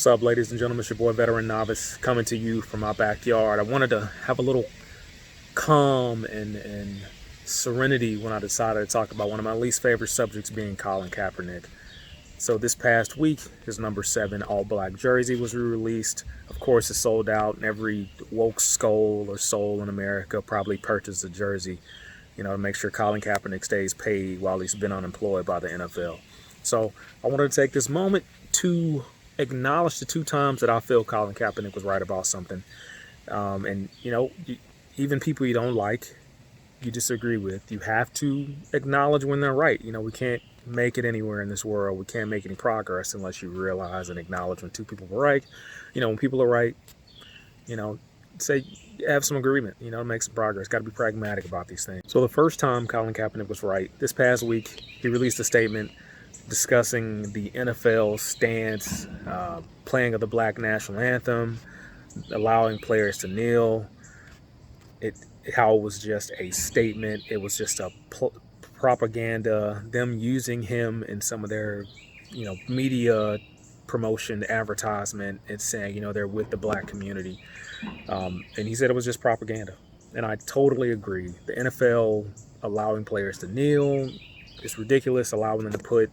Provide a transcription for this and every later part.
What's up, ladies and gentlemen? It's your boy Veteran Novice coming to you from my backyard. I wanted to have a little calm and serenity when I decided to talk about one of my least favorite subjects, being Colin Kaepernick. So this past week, his number 7 all-black jersey was re-released. Of course, it sold out, and every woke skull or soul in America probably purchased a jersey, to make sure Colin Kaepernick stays paid while he's been unemployed by the NFL. So I wanted to take this moment to acknowledge the 2 times that I feel Colin Kaepernick was right about something. Even people you don't like, you disagree with, you have to acknowledge when they're right. We can't make it anywhere in this world. We can't make any progress unless you realize and acknowledge when 2 people are right. When people are right, say have some agreement, make some progress. Got to be pragmatic about these things. So the first time Colin Kaepernick was right, this past week, he released a statement discussing the NFL's stance, playing of the Black national anthem, allowing players to kneel. How it was just a statement. It was just a propaganda. Them using him in some of their, media promotion, advertisement, and saying, they're with the Black community. And he said it was just propaganda. And I totally agree. The NFL allowing players to kneel, it's ridiculous. Allowing them to put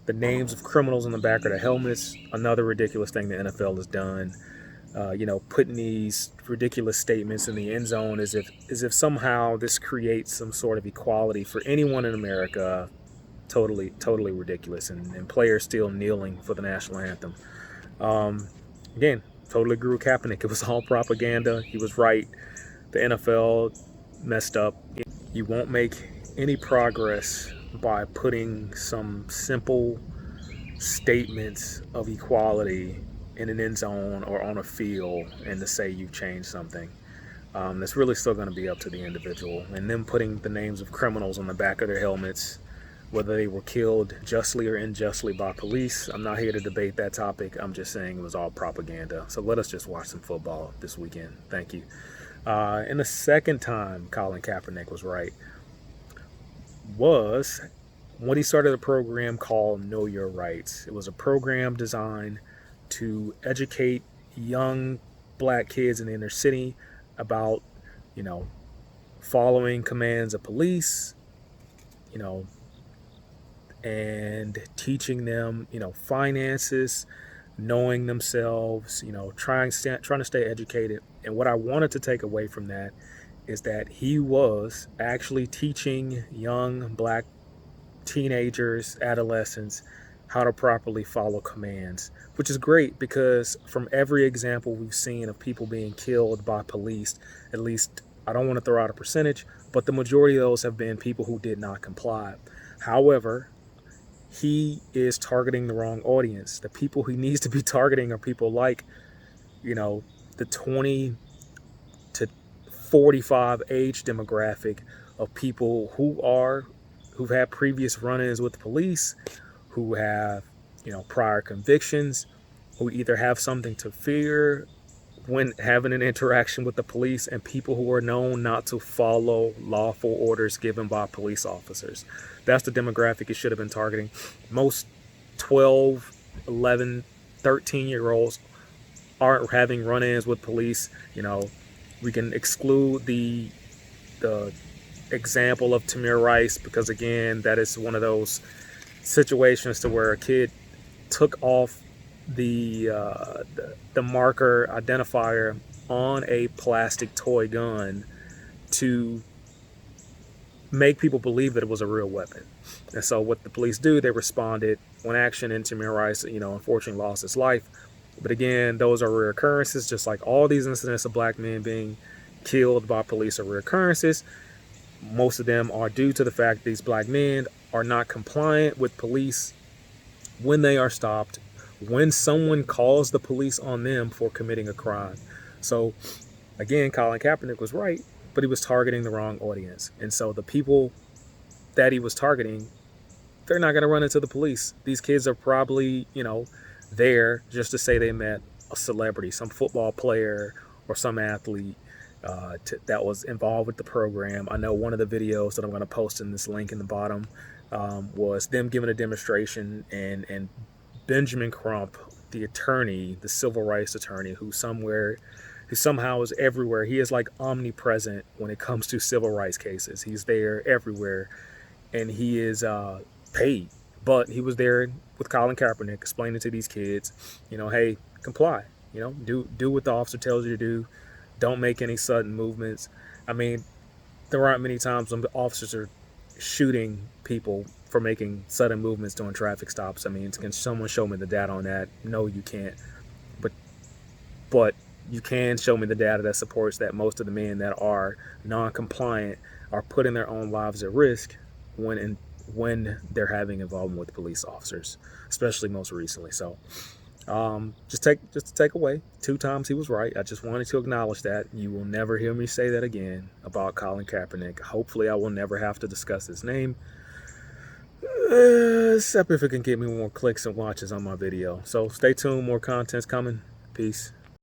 the names of criminals on the back of their helmets, another ridiculous thing the NFL has done. Putting these ridiculous statements in the end zone as if somehow this creates some sort of equality for anyone in America. Totally ridiculous. And players still kneeling for the national anthem. Again, totally agree with Kaepernick. It was all propaganda. He was right. The NFL messed up. You won't make any progress by putting some simple statements of equality in an end zone or on a field and to say you've changed something. That's really still going to be up to the individual. And them putting the names of criminals on the back of their helmets, whether they were killed justly or unjustly by police, I'm not here to debate that topic. I'm just saying it was all propaganda. So let us just watch some football this weekend. Thank you. And the second time Colin Kaepernick was right was when he started a program called Know Your Rights. It was a program designed to educate young Black kids in the inner city about, following commands of police, and teaching them, finances, knowing themselves, trying to stay educated. And what I wanted to take away from that is that he was actually teaching young Black teenagers, adolescents, how to properly follow commands, which is great because from every example we've seen of people being killed by police, at least, I don't want to throw out a percentage, but the majority of those have been people who did not comply. However, he is targeting the wrong audience. The people he needs to be targeting are people like, the 20 to 45 age demographic of people who've had previous run-ins with the police, who have, prior convictions, who either have something to fear when having an interaction with the police, and people who are known not to follow lawful orders given by police officers. That's the demographic it should have been targeting. Most 12, 11, 13-year-olds aren't having run-ins with police. We can exclude the example of Tamir Rice because, again, that is one of those situations to where a kid took off the marker identifier on a plastic toy gun to make people believe that it was a real weapon. And so what the police do, they responded when action, and Tamir Rice, unfortunately lost his life. But again, those are rare occurrences, just like all these incidents of Black men being killed by police are rare occurrences. Most of them are due to the fact these Black men are not compliant with police when they are stopped, when someone calls the police on them for committing a crime. So again, Colin Kaepernick was right, but he was targeting the wrong audience. And so the people that he was targeting, they're not going to run into the police. These kids are probably, there just to say they met a celebrity, some football player or some athlete that was involved with the program. I know one of the videos that I'm going to post in this link in the bottom was them giving a demonstration, and Benjamin Crump, the attorney, the civil rights attorney, who somehow is everywhere. He is like omnipresent when it comes to civil rights cases. He's there everywhere, and he is paid. But he was there with Colin Kaepernick, explaining to these kids, hey, comply. Do what the officer tells you to do. Don't make any sudden movements. I mean, there aren't many times when the officers are shooting people for making sudden movements during traffic stops. I mean, can someone show me the data on that? No, you can't. But but you can show me the data that supports that most of the men that are non-compliant are putting their own lives at risk when they're having involvement with police officers, especially most recently. So just to take away, 2 times he was right. I just wanted to acknowledge that. You will never hear me say that again about Colin Kaepernick. Hopefully I will never have to discuss his name, except if it can get me more clicks and watches on my video. So stay tuned, more content's coming. Peace.